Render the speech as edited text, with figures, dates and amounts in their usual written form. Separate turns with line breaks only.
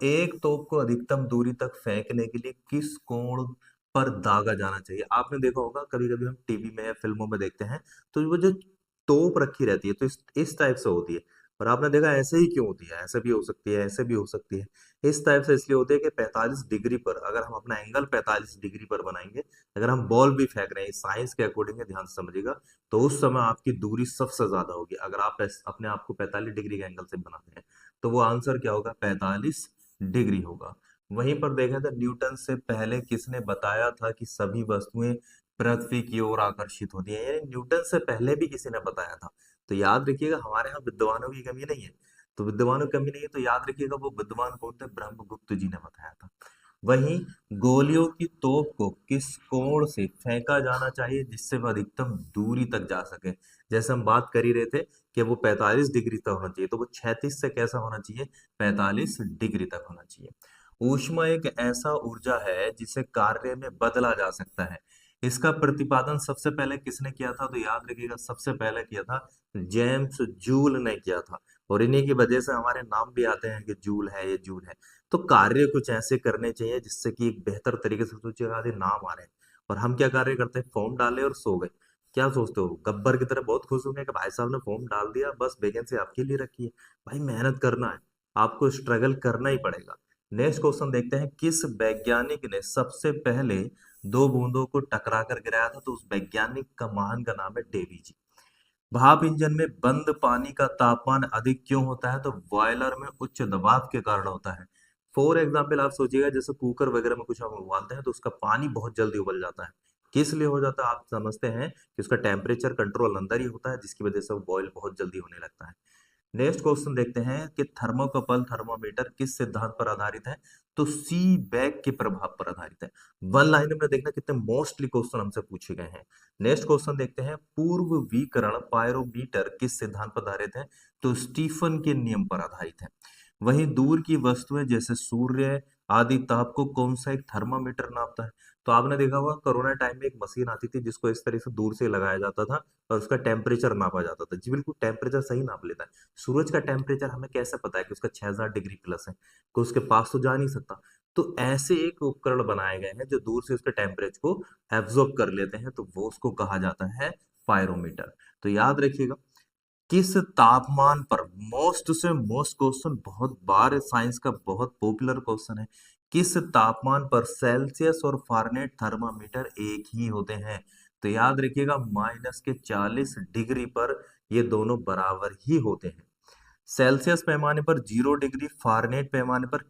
एक तोप को अधिकतम दूरी तक फेंकने के लिए किस कोण पर दागा जाना चाहिए? आपने देखा होगा कभी कभी हम टीवी में या फिल्मों में देखते हैं, तो वो जो तोप रखी रहती है तो इस टाइप से होती है। और आपने देखा ऐसे ही क्यों होती है, ऐसे भी हो सकती है, ऐसे भी हो सकती है। इस टाइप से इसलिए होती है कि 45 डिग्री पर अगर हम अपना एंगल 45 डिग्री पर बनाएंगे, अगर हम बॉल भी फेंक रहे हैं साइंस के अकॉर्डिंग, ध्यान से समझिएगा, तो उस समय आपकी दूरी सबसे ज्यादा होगी अगर आप अपने आप को 45 डिग्री के एंगल से बनाते हैं। तो वो आंसर क्या होगा? 45 डिग्री होगा। वहीं पर देखें तो न्यूटन से पहले किसने बताया था कि सभी वस्तुएं पृथ्वी की ओर आकर्षित होती है? यानी न्यूटन से पहले भी किसी ने बताया था। तो याद रखिएगा, हमारे यहाँ विद्वानों की कमी नहीं है। तो विद्वानों की कमी नहीं है, तो याद रखिएगा वो विद्वान कौन थे? ब्रह्मगुप्त जी ने बताया था। वहीं गोलियों की तोप को किस कोण से फेंका जाना चाहिए जिससे वह अधिकतम दूरी तक जा सके? जैसे हम बात कर ही रहे थे कि वो 45 डिग्री तक होना चाहिए, तो वो 36 से कैसा होना चाहिए? 45 डिग्री तक होना चाहिए। ऊष्मा एक ऐसा ऊर्जा है जिसे कार्य में बदला जा सकता है। इसका प्रतिपादन सबसे पहले किसने किया था? तो याद रखिएगा, सबसे पहले किया था जेम्स जूल ने किया था। और इन्हीं की वजह से हमारे नाम भी आते हैं कि जूल है, ये जूल है। तो कार्य कुछ ऐसे करने चाहिए जिससे कि एक बेहतर तरीके से सोचिएगा, आदि नाम आ रहे हैं। और हम क्या कार्य करते हैं? फॉर्म डाले और सो गए। क्या सोचते हो? गब्बर की तरह बहुत खुश होंगे कि भाई साहब ने फॉर्म डाल दिया, बस वैकेंसी आपके लिए रखी है। भाई मेहनत करना है, आपको स्ट्रगल करना ही पड़ेगा। नेक्स्ट क्वेश्चन देखते हैं, किस वैज्ञानिक ने सबसे पहले दो बूंदों को टकरा कर गिराया था? तो उस वैज्ञानिक का महान का नाम है डेवी जी। भाप इंजन में बंद पानी का तापमान अधिक क्यों होता है? तो बॉयलर में उच्च दबाव के कारण होता है। फॉर एग्जाम्पल आप सोचिएगा, जैसे कुकर वगैरह में कुछ हम उबालते हैं तो उसका पानी बहुत जल्दी उबल जाता है। किस लिए हो जाता है? आप समझते हैं कि उसका टेम्परेचर कंट्रोल अंदर ही होता है, जिसकी वजह से वो बॉयल बहुत जल्दी होने लगता है। नेक्स्ट क्वेश्चन देखते हैं कि थर्मोकपल थर्मोमीटर किस सिद्धांत पर आधारित है? तो सी बैग के प्रभाव पर आधारित है। वन लाइन में देखना कितने मोस्टली क्वेश्चन हमसे पूछे गए हैं। नेक्स्ट क्वेश्चन देखते हैं, पूर्व विकिरण पायरोमीटर किस सिद्धांत पर आधारित है? तो स्टीफन के नियम पर आधारित है। वहीं दूर की वस्तुएं जैसे सूर्य आदि ताप को कौन सा एक थर्मामीटर नापता है? तो आपने देखा होगा कोरोना टाइम में एक मशीन आती थी जिसको इस तरह से दूर से लगाया जाता था और उसका टेम्परेचर नापा जाता था। जी बिल्कुल, टेम्परेचर सही नाप लेता है। सूरज का टेम्परेचर हमें कैसे पता है कि उसका 6000 डिग्री प्लस है? कोई उसके पास तो जा नहीं सकता। तो ऐसे एक उपकरण बनाए गए हैं जो दूर से उसके टेम्परेचर को एब्जॉर्ब कर लेते हैं, तो वो उसको कहा जाता है पायरोमीटर। तो याद रखिएगा, किस तापमान पर, मोस्ट से मोस्ट क्वेश्चन, बहुत बार साइंस का बहुत पॉपुलर क्वेश्चन है, किस तापमान पर सेल्सियस और फारेनहाइट थर्मामीटर एक ही होते हैं? तो याद रखिएगा, -40 डिग्री पर ये दोनों बराबर ही होते हैं। सेल्सियस पैमाने पर 0 डिग्री, फारेनहाइट पैमाने पर